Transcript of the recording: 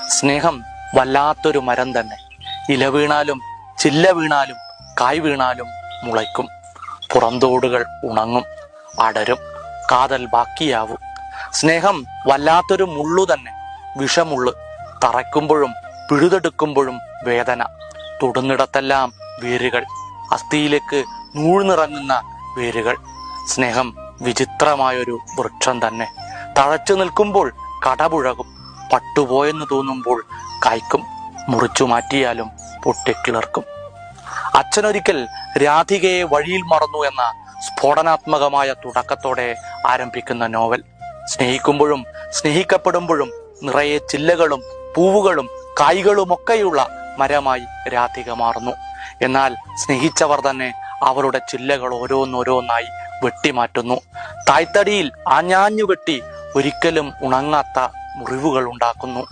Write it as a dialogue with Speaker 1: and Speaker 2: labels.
Speaker 1: സ്നേഹം വല്ലാത്തൊരു മരം തന്നെ. ഇല വീണാലും ചില്ല വീണാലും കായ് വീണാലും മുളയ്ക്കും. പുറന്തോടുകൾ ഉണങ്ങും, അടരും, കാതൽ ബാക്കിയാവും. സ്നേഹം വല്ലാത്തൊരു മുള്ളു തന്നെ, വിഷമുള്ളു. തറയ്ക്കുമ്പോഴും പിഴുതെടുക്കുമ്പോഴും വേദന. തൊടുന്നിടത്തെല്ലാം വേരുകൾ, അസ്ഥിയിലേക്ക് നൂഴ്ന്നിറങ്ങുന്ന വേരുകൾ. സ്നേഹം വിചിത്രമായൊരു വൃക്ഷം തന്നെ. തഴച്ചു നിൽക്കുമ്പോൾ കടപുഴകും, പട്ടുപോയെന്ന് തോന്നുമ്പോൾ കായ്ക്കും, മുറിച്ചു മാറ്റിയാലും പൊട്ടിക്കിളർക്കും. അച്ഛനൊരിക്കൽ രാധികയെ വഴിയിൽ മറന്നു എന്ന സ്ഫോടനാത്മകമായ തുടക്കത്തോടെ ആരംഭിക്കുന്ന നോവൽ സ്നേഹിക്കുമ്പോഴും സ്നേഹിക്കപ്പെടുമ്പോഴും നിറയെ ചില്ലകളും പൂവുകളും കായ്കളുമൊക്കെയുള്ള മരമായി രാധിക മാറുന്നു. എന്നാൽ സ്നേഹിച്ചവർ തന്നെ അവരുടെ ചില്ലകൾ ഓരോന്നോരോന്നായി വെട്ടിമാറ്റുന്നു. തായ്തടിയിൽ ആഞ്ഞാഞ്ഞു വെട്ടി ഒരിക്കലും ഉണങ്ങാത്ത മുറിവുകൾ ഉണ്ടാക്കുന്നു.